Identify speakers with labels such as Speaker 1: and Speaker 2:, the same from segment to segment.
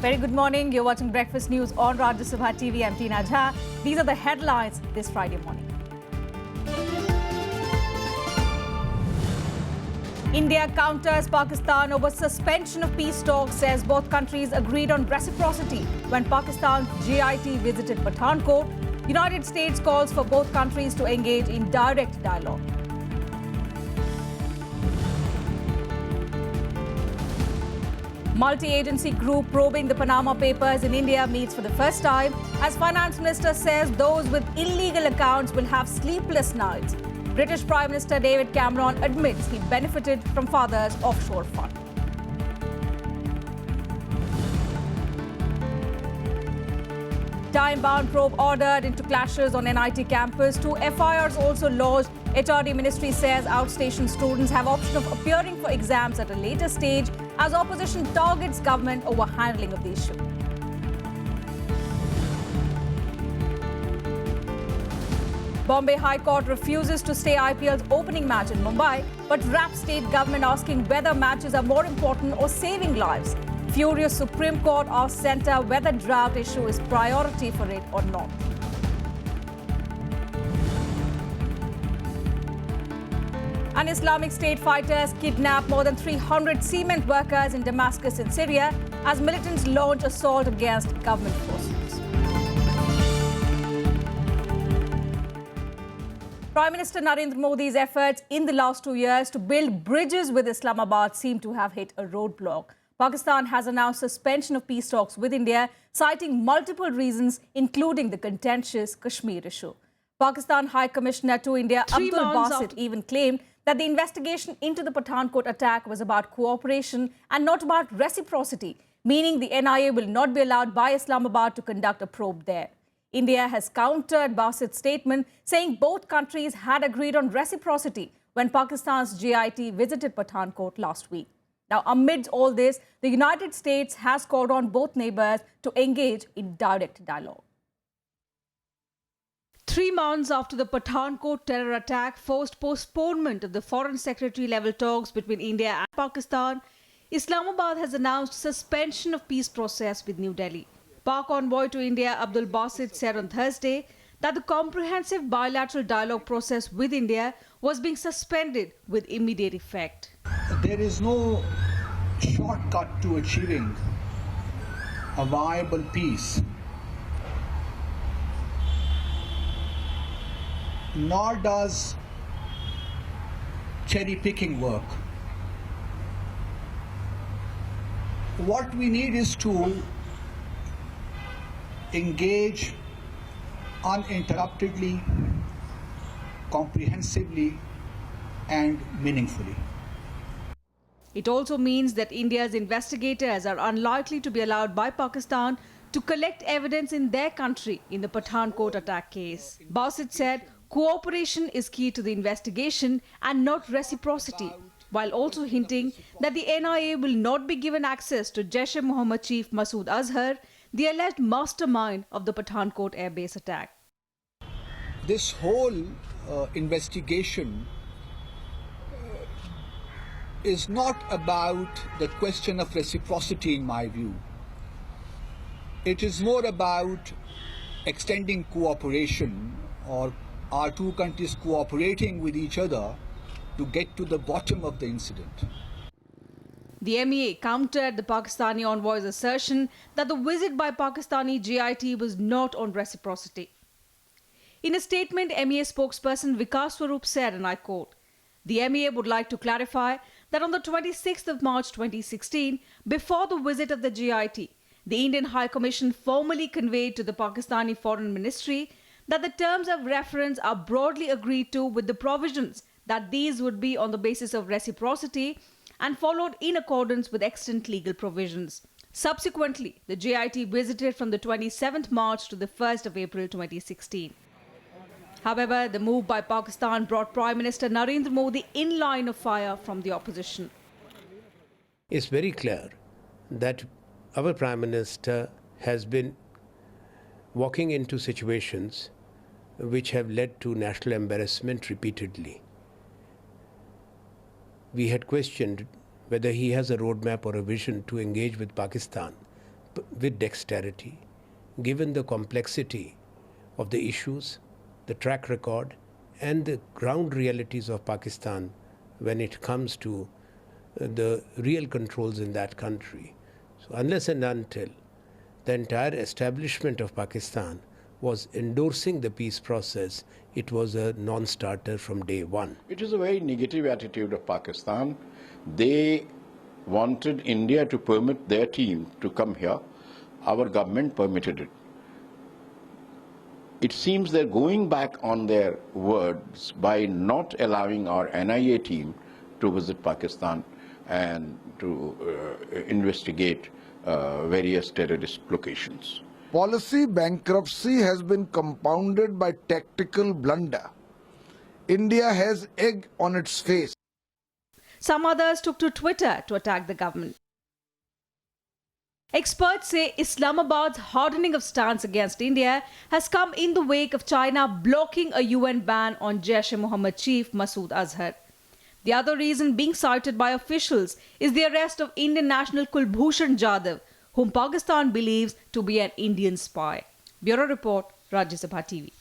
Speaker 1: Very good morning. You're watching Breakfast News on Rajya Sabha TV. I'm Tina Jha. These are the headlines this Friday morning. India counters Pakistan over suspension of peace talks, says both countries agreed on reciprocity when Pakistan's GIT visited Pathankot. United States calls for both countries to engage in direct dialogue. Multi-agency group probing the Panama Papers in India meets for the first time. As Finance Minister says, those with illegal accounts will have sleepless nights. British Prime Minister David Cameron admits he benefited from father's offshore fund. Time-bound probe ordered into clashes on NIT campus. 2 FIRs also lodged. HRD Ministry says outstation students have option of appearing for exams at a later stage as opposition targets government over handling of the issue. Bombay High Court refuses to stay IPL's opening match in Mumbai, but raps state government asking whether matches are more important or saving lives. Furious Supreme Court asks centre whether drought issue is priority for it or not. And Islamic State fighters kidnap more than 300 cement workers in Damascus in Syria as militants launch assault against government forces. Prime Minister Narendra Modi's efforts in the last 2 years to build bridges with Islamabad seem to have hit a roadblock. Pakistan has announced suspension of peace talks with India, citing multiple reasons, including the contentious Kashmir issue. Pakistan High Commissioner to India, Abdul Basit, even claimed that the investigation into the Pathankot attack was about cooperation and not about reciprocity, meaning the NIA will not be allowed by Islamabad to conduct a probe there. India has countered Basit's statement, saying both countries had agreed on reciprocity when Pakistan's GIT visited Pathankot last week. Now, amidst all this, the United States has called on both neighbors to engage in direct dialogue. 3 months after the Pathankot terror attack forced postponement of the Foreign Secretary level talks between India and Pakistan, Islamabad has announced suspension of peace process with New Delhi. Pak envoy to India Abdul Basit said on Thursday that the comprehensive bilateral dialogue process with India was being suspended with immediate effect.
Speaker 2: There is no shortcut to achieving a viable peace. Nor does cherry picking work. What we need is to engage uninterruptedly, comprehensively, and meaningfully.
Speaker 1: It also means that India's investigators are unlikely to be allowed by Pakistan to collect evidence in their country in the Pathankot attack case. Basit said cooperation is key to the investigation and not reciprocity, while also hinting that the NIA will not be given access to Jaish-e-Mohammed chief Masood Azhar, the alleged mastermind of the Pathankot airbase attack.
Speaker 2: This whole investigation is not about the question of reciprocity, in my view. It is more about extending cooperation, or our two countries cooperating with each other to get to the bottom of the incident.
Speaker 1: The MEA countered the Pakistani envoy's assertion that the visit by Pakistani GIT was not on reciprocity. In a statement, MEA spokesperson Vikas Swarup said, and I quote, "The MEA would like to clarify that on the 26th of March 2016, before the visit of the GIT, the Indian High Commission formally conveyed to the Pakistani Foreign Ministry that the terms of reference are broadly agreed to, with the provisions that these would be on the basis of reciprocity and followed in accordance with extant legal provisions." Subsequently, the GIT visited from the 27th March to the 1st of April 2016. However, the move by Pakistan brought Prime Minister Narendra Modi in line of fire from the opposition.
Speaker 3: It's very clear that our Prime Minister has been walking into situations which have led to national embarrassment repeatedly. We had questioned whether he has a roadmap or a vision to engage with Pakistan with dexterity, given the complexity of the issues, the track record, and the ground realities of Pakistan when it comes to the real controls in that country. So unless and until the entire establishment of Pakistan was endorsing the peace process, it was a non-starter from day one.
Speaker 4: It is a very negative attitude of Pakistan. They wanted India to permit their team to come here. Our government permitted it. It seems they're going back on their words by not allowing our NIA team to visit Pakistan and to investigate various terrorist locations.
Speaker 5: Policy bankruptcy has been compounded by tactical blunder. India has egg on its face.
Speaker 1: Some others took to Twitter to attack the government. Experts say Islamabad's hardening of stance against India has come in the wake of China blocking a UN ban on Jaish-e-Mohammed chief Masood Azhar. The other reason being cited by officials is the arrest of Indian national Kulbhushan Jadhav, whom Pakistan believes to be an Indian spy. Bureau Report, Rajya Sabha TV.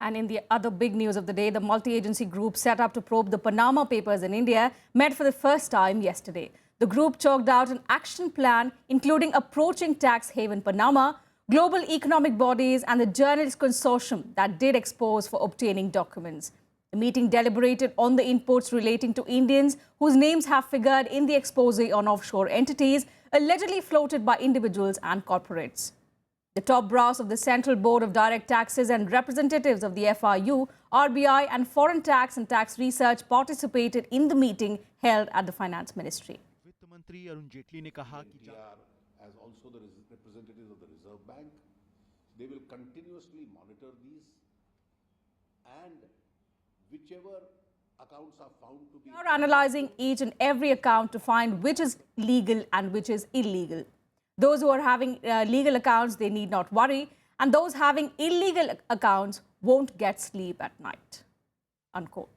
Speaker 1: And in the other big news of the day, the multi-agency group set up to probe the Panama Papers in India met for the first time yesterday. The group chalked out an action plan including approaching tax haven Panama, global economic bodies and the journalist consortium that did expose for obtaining documents. The meeting deliberated on the inputs relating to Indians whose names have figured in the expose on offshore entities allegedly floated by individuals and corporates. The top brass of the Central Board of Direct Taxes and representatives of the FRU, RBI and Foreign Tax and Tax Research participated in the meeting held at the Finance Ministry.
Speaker 4: They are, as also the representatives of the Reserve Bank, they will continuously monitor these, and whichever accounts are found to be...
Speaker 1: We are analysing each and every account to find which is legal and which is illegal. Those who are having legal accounts, they need not worry. And those having illegal accounts won't get sleep at night. Unquote.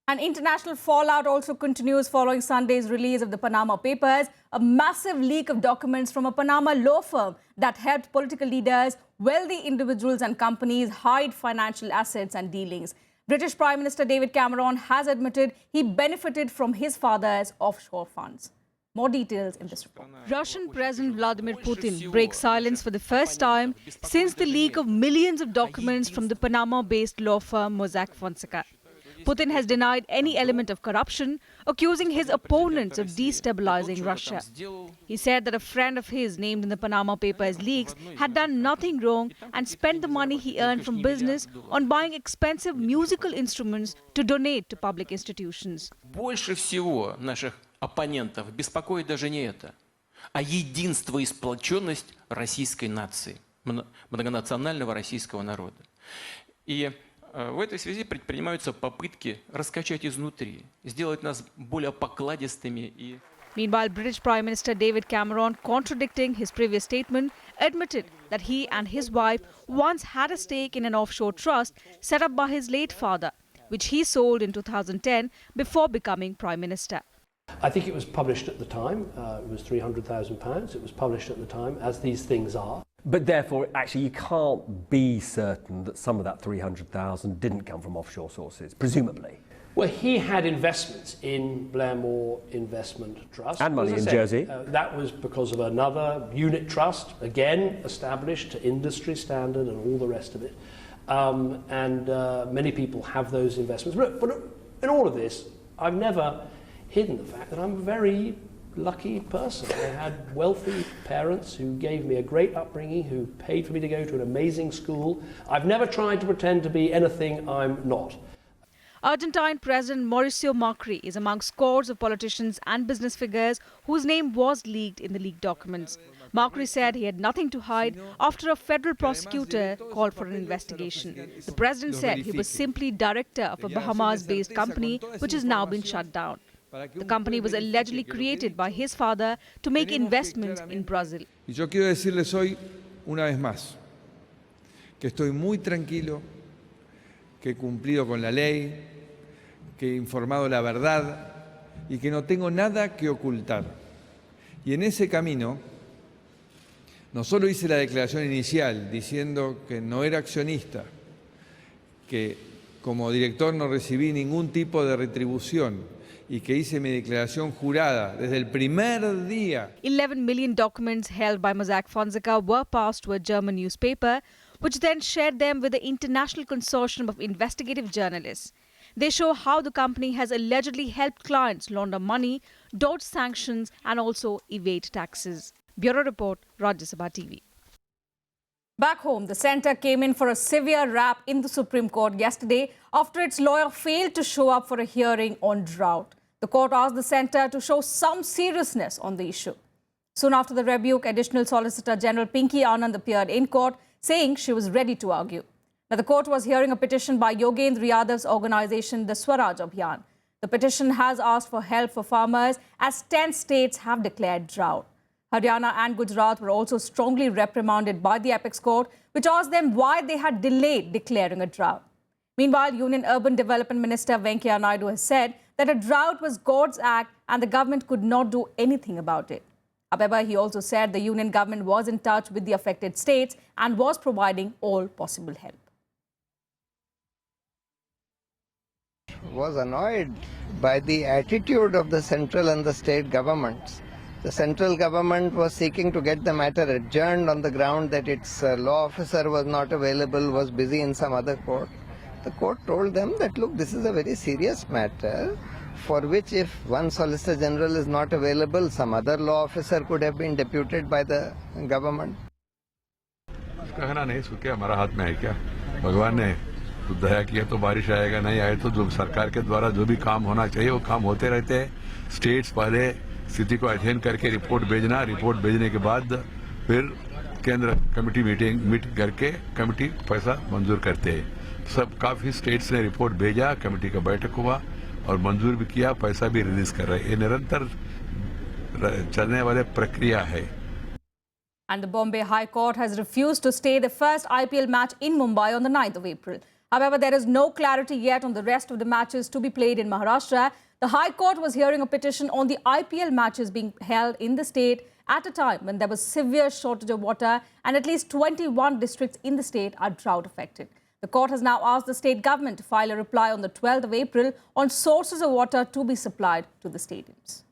Speaker 1: And international fallout also continues following Sunday's release of the Panama Papers, a massive leak of documents from a Panama law firm that helped political leaders, wealthy individuals and companies hide financial assets and dealings. British Prime Minister David Cameron has admitted he benefited from his father's offshore funds. More details in this report. Russian President Vladimir Putin breaks silence for the first time since the leak of millions of documents from the Panama-based law firm Mossack Fonseca. Putin has denied any element of corruption, accusing his opponents of destabilizing Russia. He said that a friend of his named in the Panama Papers leaks had done nothing wrong and spent the money he earned from business on buying expensive musical instruments to donate to public institutions.
Speaker 6: Больше всего наших оппонентов беспокоит даже не это, а единство и сплоченность российской нации, многонационального российского народа. И в этой связи предпринимаются попытки раскачать изнутри, сделать нас более покладистыми и...
Speaker 1: Meanwhile, British Prime Minister David Cameron, contradicting his previous statement, admitted that he and his wife once had a stake in an offshore trust set up by his late father, which he sold in 2010 before becoming Prime Minister.
Speaker 7: I think it was published at the time. It was £300,000. It was published at the time, as these things are.
Speaker 8: But therefore, actually, you can't be certain that some of that 300,000 didn't come from offshore sources, presumably.
Speaker 7: Well, he had investments in Blairmore Investment Trust.
Speaker 8: And money in Jersey.
Speaker 7: That was because of another unit trust, again, established to industry standard and all the rest of it. Many people have those investments. But in all of this, I've never hidden the fact that I'm a very lucky person. I had wealthy parents who gave me a great upbringing, who paid for me to go to an amazing school. I've never tried to pretend to be anything I'm not.
Speaker 1: Argentine President Mauricio Macri is among scores of politicians and business figures whose name was leaked in the leaked documents. Macri said he had nothing to hide after a federal prosecutor called for an investigation. The president said he was simply director of a Bahamas-based company which has now been shut down. The company was allegedly created by his father to make investments in Brazil.
Speaker 9: Y yo quiero decirles hoy, una vez más, que estoy muy tranquilo, que he cumplido con la ley, que he informado la verdad y que no tengo nada que ocultar. Y en ese camino, no solo hice la declaración inicial diciendo que no era accionista, que como director no recibí ningún tipo de retribución y que hice mi declaración jurada desde el primer día.
Speaker 1: 11 million documents held by Mossack Fonseca were passed to a German newspaper, which then shared them with the International Consortium of Investigative Journalists. They show how the company has allegedly helped clients launder money, dodge sanctions, and also evade taxes. Bureau Report, Rajya Sabha TV. Back home, the centre came in for a severe rap in the Supreme Court yesterday after its lawyer failed to show up for a hearing on drought. The court asked the centre to show some seriousness on the issue. Soon after the rebuke, Additional Solicitor General Pinky Anand appeared in court, saying she was ready to argue. Now, the court was hearing a petition by Yogendra Yadav's organisation, the Swaraj Abhiyan. The petition has asked for help for farmers as 10 states have declared drought. Haryana and Gujarat were also strongly reprimanded by the Apex Court, which asked them why they had delayed declaring a drought. Meanwhile, Union Urban Development Minister Venkaiah Naidu has said that a drought was God's act and the government could not do anything about it. However, he also said the union government was in touch with the affected states and was providing all possible help.
Speaker 10: Was annoyed by the attitude of the central and the state governments. The central government was seeking to get the matter adjourned on the ground that its law officer was not available, was busy in some other court. The court told them that, look, this is a very serious matter for which if one Solicitor General is not available, some other law officer could have been deputed by the government.
Speaker 11: कहना नहीं सुखे हमारा हाथ में है क्या? भगवान ने दया किया तो बारिश आएगा, नहीं आए तो जो सरकार के द्वारा जो भी काम होना चाहिए वो काम होते रहते हैं. स्टेट्स पहले स्थिति को अध्ययन करके रिपोर्ट भेजना, रिपोर्ट भेजने के बाद फिर केंद्र कमेटी मीट करके कमेटी पैसा मंजूर करते हैं. सब काफी स्टेट्स ने रिपोर्ट भेजा, कमेटी का बैठक हुआ और मंजूर भी किया, पैसा भी रिलीज कर रहे हैं. ये निरंतर चलने वाले प्रक्रिया है.
Speaker 1: And the Bombay High Court has refused to stay the first IPL match in Mumbai on the 9th of April. However, there is no clarity yet on the rest of the matches to be played in Maharashtra. The High Court was hearing a petition on the IPL matches being held in the state at a time when there was severe shortage of water and at least 21 districts in the state are drought affected. The court has now asked the state government to file a reply on the 12th of April on sources of water to be supplied to the stadiums.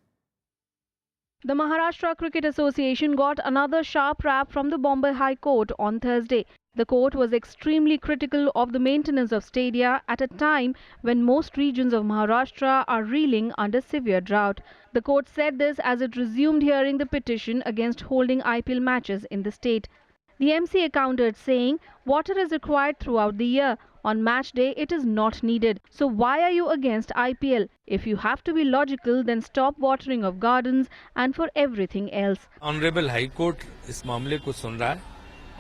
Speaker 1: The Maharashtra Cricket Association got another sharp rap from the Bombay High Court on Thursday. The court was extremely critical of the maintenance of stadia at a time when most regions of Maharashtra are reeling under severe drought. The court said this as it resumed hearing the petition against holding IPL matches in the state. The MCA countered, saying water is required throughout the year. On match day, it is not needed. So why are you against IPL? If you have to be logical, then stop watering of gardens and for everything else.
Speaker 12: Honourable high court इस मामले को सुन रहा है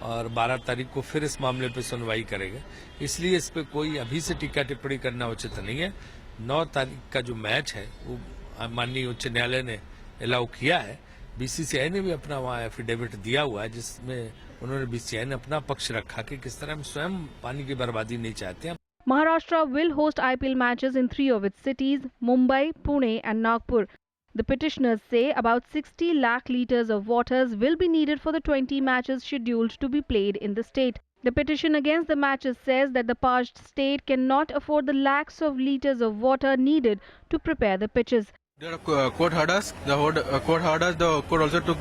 Speaker 12: और 12 तारीख को फिर इस मामले पर सुनवाई करेगा. इसलिए इस पे कोई अभी से टीका टिप्पणी करना उचित नहीं है. 9 तारीख का जो मैच है वो माननीय उच्च न्यायालय ने अलाउ किया है. बीसीसीआई ने भी अपना वहाँ एफिडेविट दिया हुआ है जिसमें उन्होंने बीसीसीआई ने अपना पक्ष रखा कि किस तरह हम स्वयं पानी की बर्बादी नहीं चाहते हैं.
Speaker 1: Maharashtra will host IPL matches in 3 of its cities, Mumbai, Pune and Nagpur. The petitioners say about 60 lakh litres of waters will be needed for the 20 matches scheduled to be played in the state. The petition against the matches says that the parched state cannot afford the lakhs of litres of water needed to prepare the pitches.
Speaker 13: The court heard us. The court also took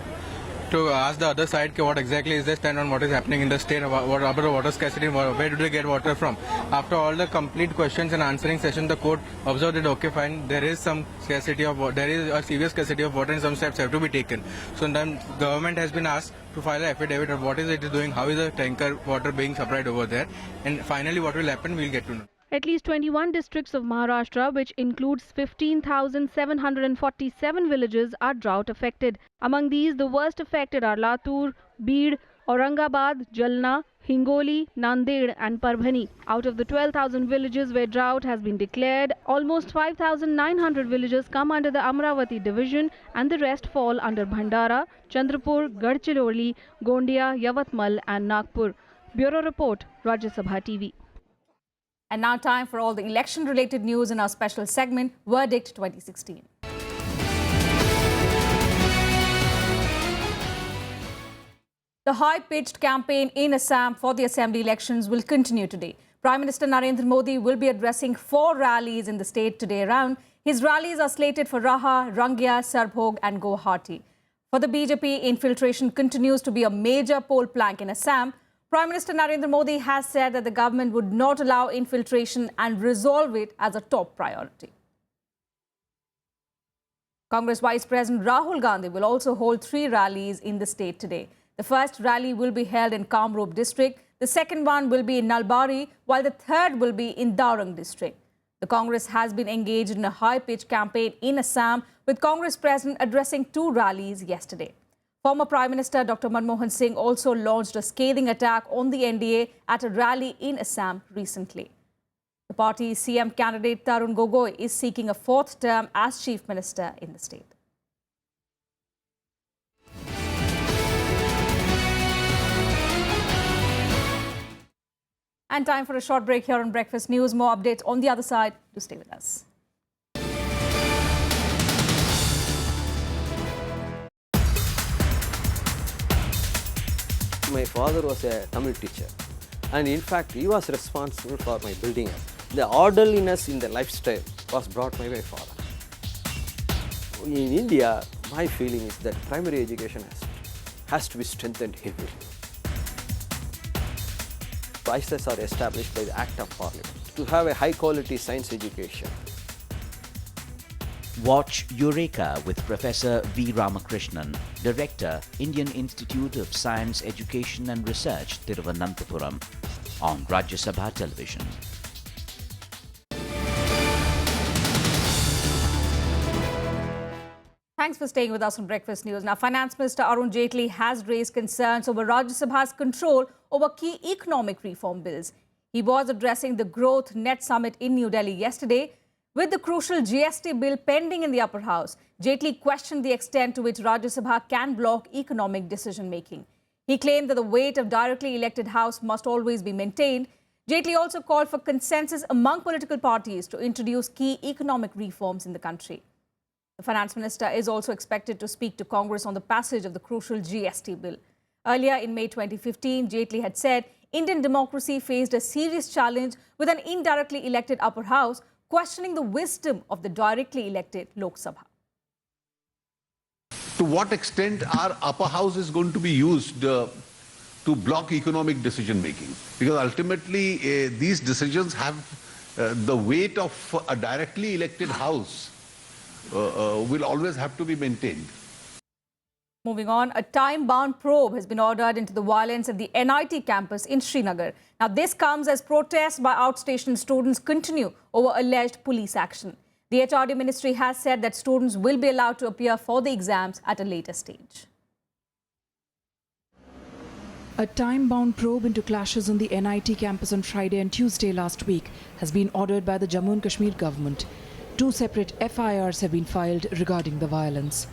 Speaker 13: to ask the other side what exactly is their stand on what is happening in the state, what about the water scarcity, where do they get water from. After all the complete questions and answering session, the court observed that okay, fine, there is some scarcity of water, there is a severe scarcity of water and some steps have to be taken. So then government has been asked to file an affidavit of what is it doing, how is the tanker water being supplied over there, and finally what will happen, we'll get to know.
Speaker 1: At least 21 districts of Maharashtra, which includes 15,747 villages, are drought affected. Among these, the worst affected are Latur, Beed, Aurangabad, Jalna, Hingoli, Nanded and Parbhani. Out of the 12,000 villages where drought has been declared, almost 5,900 villages come under the Amravati division and the rest fall under Bhandara, Chandrapur, Gadchiroli, Gondia, Yavatmal and Nagpur. Bureau Report, Rajya Sabha TV. And now time for all the election-related news in our special segment, Verdict 2016. The high-pitched campaign in Assam for the assembly elections will continue today. Prime Minister Narendra Modi will be addressing 4 rallies in the state today around. His rallies are slated for Raha, Rangia, Sarbhog and Guwahati. For the BJP, infiltration continues to be a major poll plank in Assam. Prime Minister Narendra Modi has said that the government would not allow infiltration and resolve it as a top priority. Congress Vice President Rahul Gandhi will also hold 3 rallies in the state today. The first rally will be held in Kamrup district, the second one will be in Nalbari, while the third will be in Darang district. The Congress has been engaged in a high-pitched campaign in Assam, with Congress President addressing 2 rallies yesterday. Former Prime Minister Dr. Manmohan Singh also launched a scathing attack on the NDA at a rally in Assam recently. The party's CM candidate Tarun Gogoi is seeking a 4th term as Chief Minister in the state. And time for a short break here on Breakfast News. More updates on the other side. Do stay with us.
Speaker 14: My father was a Tamil teacher, and in fact he was responsible for my building up. The orderliness in the lifestyle was brought by my father. In India, my feeling is that primary education has to be strengthened heavily. Vices are established by the Act of Parliament to have a high-quality science education.
Speaker 15: Watch Eureka with Professor V. Ramakrishnan, Director, Indian Institute of Science, Education and Research, Thiruvananthapuram, on Rajya Sabha Television.
Speaker 1: Thanks for staying with us on Breakfast News. Now, Finance Minister Arun Jaitley has raised concerns over Rajya Sabha's control over key economic reform bills. He was addressing the Growth Net Summit in New Delhi yesterday. With the crucial GST bill pending in the upper house, Jaitley questioned the extent to which Rajya Sabha can block economic decision-making. He claimed that the weight of directly elected house must always be maintained. Jaitley also called for consensus among political parties to introduce key economic reforms in the country. The Finance Minister is also expected to speak to Congress on the passage of the crucial GST bill. Earlier in May 2015, Jaitley had said Indian democracy faced a serious challenge with an indirectly elected upper house, questioning the wisdom of the directly elected Lok Sabha.
Speaker 4: To what extent our upper house is going to be used to block economic decision making? Because ultimately these decisions have the weight of a directly elected house will always have to be maintained.
Speaker 1: Moving on, a time-bound probe has been ordered into the violence at the NIT campus in Srinagar. Now, this comes as protests by outstation students continue over alleged police action. The HRD ministry has said that students will be allowed to appear for the exams at a later stage.
Speaker 16: A time-bound probe into clashes on the NIT campus on Friday and Tuesday last week has been ordered by the Jammu and Kashmir government. 2 separate FIRs have been filed regarding the violence.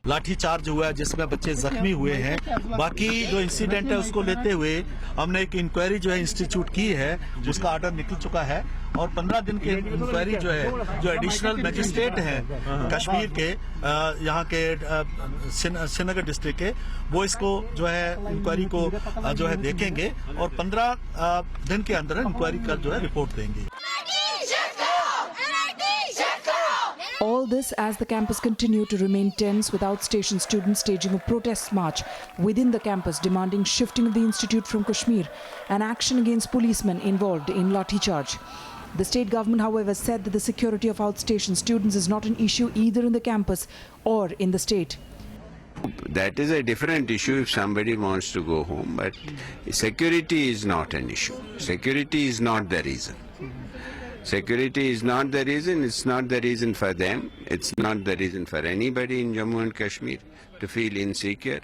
Speaker 17: Lathi charge हुआ है जिसमें बच्चे जख्मी हुए हैं। बाकी जो incident है उसको लेते हुए हमने एक इंक्वायरी जो है इंस्टीट्यूट की है, उसका ऑर्डर निकल चुका है और 15 दिन के इंक्वायरी जो है जो एडिशनल मैजिस्ट्रेट हैं कश्मीर के यहाँ के श्रीनगर डिस्ट्रिक्ट के, वो इसको जो है इंक्वायरी को जो है देखेंगे और 15 दिन के अंदर इंक्वायरी का जो है रिपोर्ट देंगे।
Speaker 16: All this as the campus continued to remain tense, with outstation students staging a protest march within the campus demanding shifting of the institute from Kashmir and action against policemen involved in lathi charge. The state government, however, said that the security of outstation students is not an issue either in the campus or in the state.
Speaker 18: That is a different issue if somebody wants to go home, but security is not an issue. Security is not the reason. Security is not the reason. It's not the reason for them. It's not the reason for anybody in Jammu and Kashmir to feel insecure.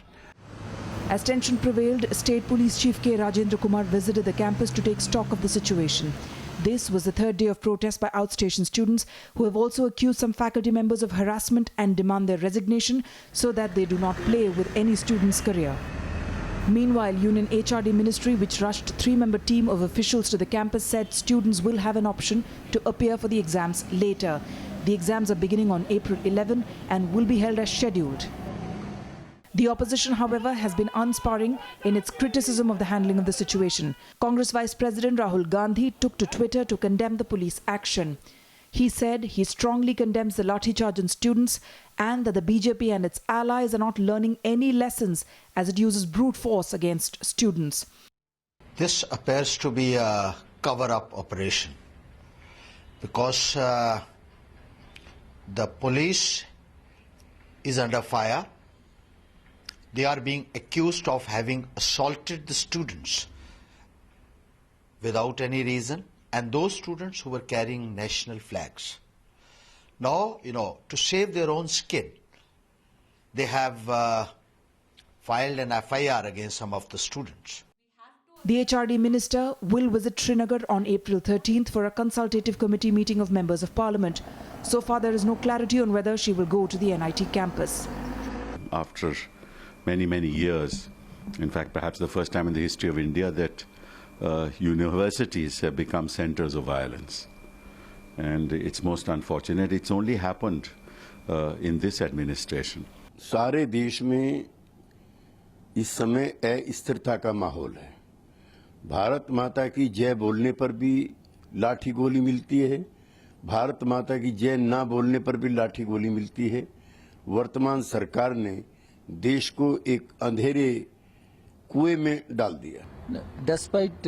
Speaker 16: As tension prevailed, State Police Chief K. Rajendra Kumar visited the campus to take stock of the situation. This was the 3rd day of protest by outstation students, who have also accused some faculty members of harassment and demand their resignation so that they do not play with any student's career. Meanwhile, Union HRD Ministry, which rushed a 3-member team of officials to the campus, said students will have an option to appear for the exams later. The exams are beginning on April 11 and will be held as scheduled. The opposition, however, has been unsparing in its criticism of the handling of the situation. Congress Vice President Rahul Gandhi took to Twitter to condemn the police action. He said he strongly condemns the lathi charge on students and that the BJP and its allies are not learning any lessons as it uses brute force against students.
Speaker 19: This appears to be a cover-up operation because the police is under fire. They are being accused of having assaulted the students without any reason, and those students who were carrying national flags. Now, to save their own skin, they have filed an FIR against some of the students.
Speaker 16: The HRD minister will visit Srinagar on April 13th for a consultative committee meeting of members of parliament. So far, there is no clarity on whether she will go to the NIT campus.
Speaker 11: After many years, in fact perhaps the first time in the history of India, that universities have become centers of violence, and it's most unfortunate. It's only happened in this administration.
Speaker 20: सारे देश में इस समय अस्थिरता का माहौल है। भारत माता की जय बोलने पर भी लाठी गोली मिलती है, भारत माता की जय ना बोलने पर भी लाठी गोली मिलती है। वर्तमान सरकार ने देश को एक अंधेरे कुएं में डाल दिया।
Speaker 21: Despite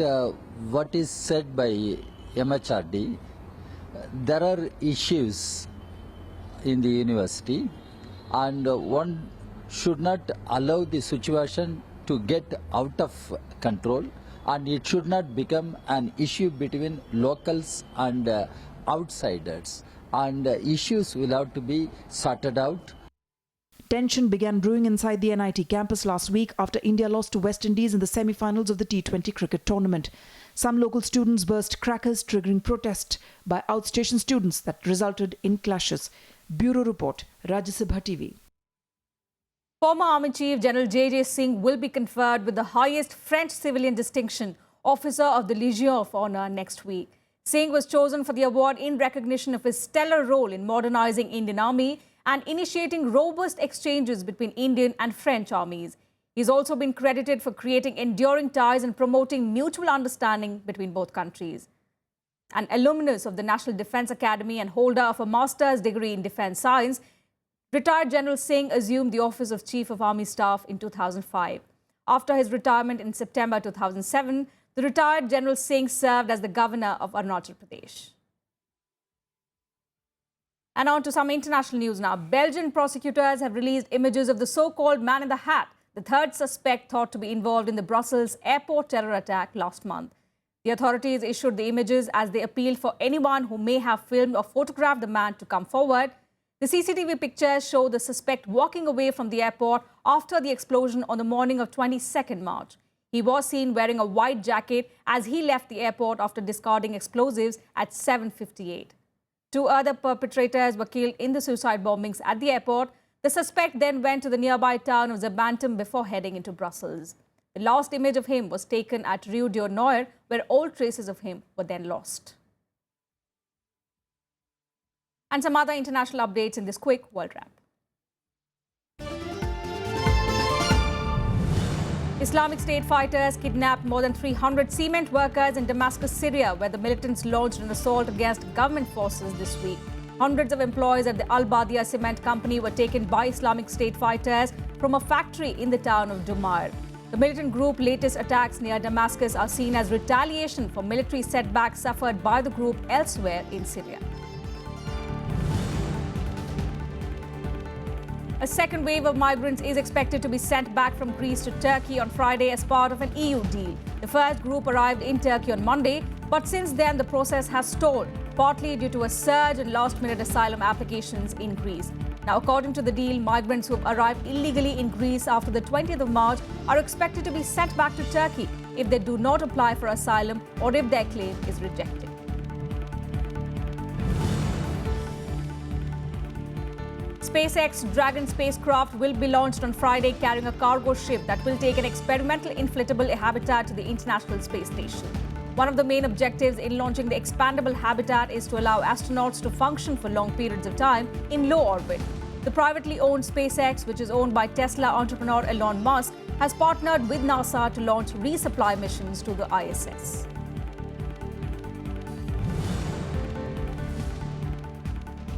Speaker 21: what is said by MHRD, there are issues in the university, and one should not allow the situation to get out of control, and it should not become an issue between locals and outsiders, and issues will have to be sorted out.
Speaker 16: Tension began brewing inside the NIT campus last week after India lost to West Indies in the semi-finals of the T20 cricket tournament. Some local students burst crackers, triggering protest by outstation students that resulted in clashes. Bureau Report, Rajya Sabha TV.
Speaker 1: Former Army Chief General J.J. Singh will be conferred with the highest French civilian distinction, Officer of the Legion of Honor, next week. Singh was chosen for the award in recognition of his stellar role in modernizing Indian Army and initiating robust exchanges between Indian and French armies. He's also been credited for creating enduring ties and promoting mutual understanding between both countries. An alumnus of the National Defence Academy and holder of a master's degree in defence science, retired General Singh assumed the office of Chief of Army Staff in 2005. After his retirement in September 2007, the retired General Singh served as the governor of Arunachal Pradesh. And on to some international news now. Belgian prosecutors have released images of the so-called man in the hat, the third suspect thought to be involved in the Brussels airport terror attack last month. The authorities issued the images as they appealed for anyone who may have filmed or photographed the man to come forward. The CCTV pictures show the suspect walking away from the airport after the explosion on the morning of 22nd March. He was seen wearing a white jacket as he left the airport after discarding explosives at 7:58. 2 other perpetrators were killed in the suicide bombings at the airport. The suspect then went to the nearby town of Zaventem before heading into Brussels. The last image of him was taken at Rio de Janeiro, where all traces of him were then lost. And some other international updates in this quick world wrap. Islamic State fighters kidnapped more than 300 cement workers in Damascus, Syria, where the militants launched an assault against government forces this week. Hundreds of employees at the Al-Badia cement company were taken by Islamic State fighters from a factory in the town of Dumair. The militant group's latest attacks near Damascus are seen as retaliation for military setbacks suffered by the group elsewhere in Syria. A second wave of migrants is expected to be sent back from Greece to Turkey on Friday as part of an EU deal. The first group arrived in Turkey on Monday, but since then the process has stalled, partly due to a surge in last-minute asylum applications in Greece. Now, according to the deal, migrants who have arrived illegally in Greece after the 20th of March are expected to be sent back to Turkey if they do not apply for asylum or if their claim is rejected.
Speaker 2: SpaceX Dragon spacecraft will be launched on Friday carrying a cargo ship that will take an experimental inflatable habitat to the International Space Station. One of the main objectives in launching the expandable habitat is to allow astronauts to function for long periods of time in low orbit. The privately owned SpaceX, which is owned by Tesla entrepreneur Elon Musk, has partnered with NASA to launch resupply missions to the ISS.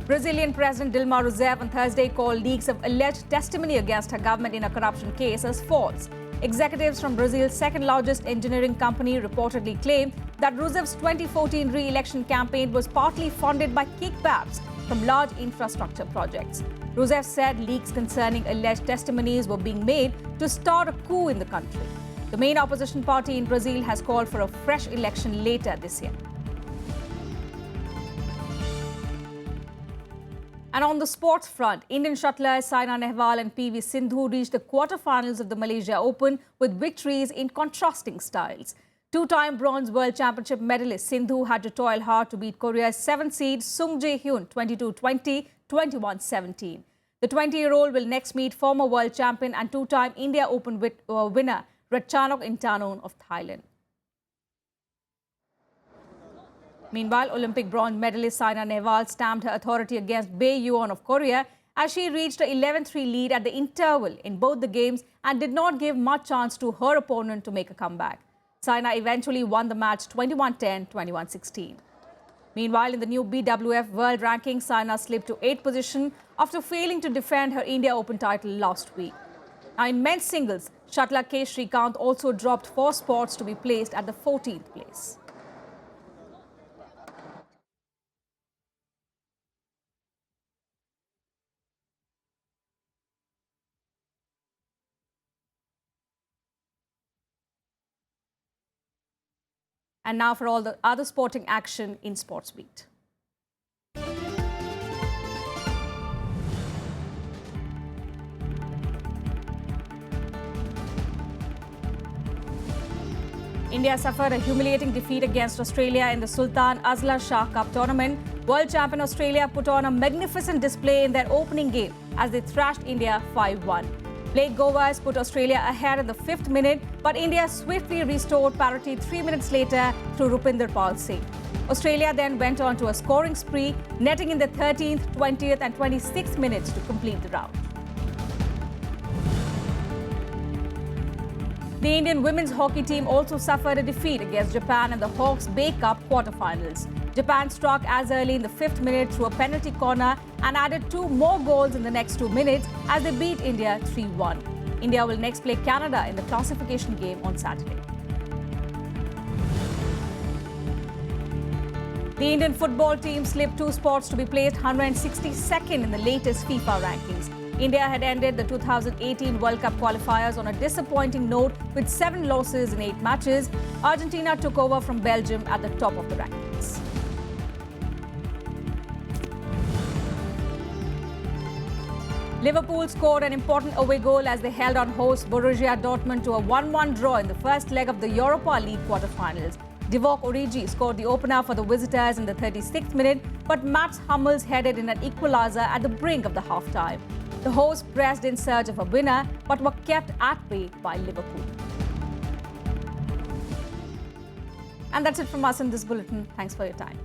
Speaker 2: Brazilian President Dilma Rousseff on Thursday called leaks of alleged testimony against her government in a corruption case as false. Executives from Brazil's second-largest engineering company reportedly claimed that Rousseff's 2014 re-election campaign was partly funded by kickbacks from large infrastructure projects. Rousseff said leaks concerning alleged testimonies were being made to start a coup in the country. The main opposition party in Brazil has called for a fresh election later this year. And on the sports front, Indian shuttlers Saina Nehwal and PV Sindhu reached the quarterfinals of the Malaysia Open with victories in contrasting styles. Two-time bronze world championship medalist Sindhu had to toil hard to beat Korea's 7th seed Sung Jae-hyun 22-20, 21-17. The 20-year-old will next meet former world champion and two-time India Open winner Ratchanok Intanon of Thailand. Meanwhile, Olympic bronze medalist Saina Nehwal stamped her authority against Bae Yuan of Korea as she reached a 11-3 lead at the interval in both the games and did not give much chance to her opponent to make a comeback. Saina eventually won the match 21-10, 21-16. Meanwhile, in the new BWF World Ranking, Saina slipped to 8th position after failing to defend her India Open title last week. Now, in men's singles, shuttler K. Srikanth also dropped 4 spots to be placed at the 14th place. And now for all the other sporting action in Sports Beat. India suffered a humiliating defeat against Australia in the Sultan Azlan Shah Cup tournament. World champion Australia put on a magnificent display in their opening game as they thrashed India 5-1. Blake Govas put Australia ahead in the 5th minute, but India swiftly restored parity 3 minutes later through Rupinder Pal Singh. Australia then went on to a scoring spree, netting in the 13th, 20th and 26th minutes to complete the round. The Indian women's hockey team also suffered a defeat against Japan in the Hawke's Bay Cup quarterfinals. Japan struck as early in the 5th minute through a penalty corner and added 2 more goals in the next 2 minutes as they beat India 3-1. India will next play Canada in the classification game on Saturday. The Indian football team slipped 2 spots to be placed 162nd in the latest FIFA rankings. India had ended the 2018 World Cup qualifiers on a disappointing note with 7 losses in 8 matches. Argentina took over from Belgium at the top of the rankings. Liverpool scored an important away goal as they held on host Borussia Dortmund to a 1-1 draw in the first leg of the Europa League quarterfinals. Divock Origi scored the opener for the visitors in the 36th minute, but Mats Hummels headed in an equaliser at the brink of the half-time. The hosts pressed in search of a winner, but were kept at bay by Liverpool. And that's it from us in this bulletin. Thanks for your time.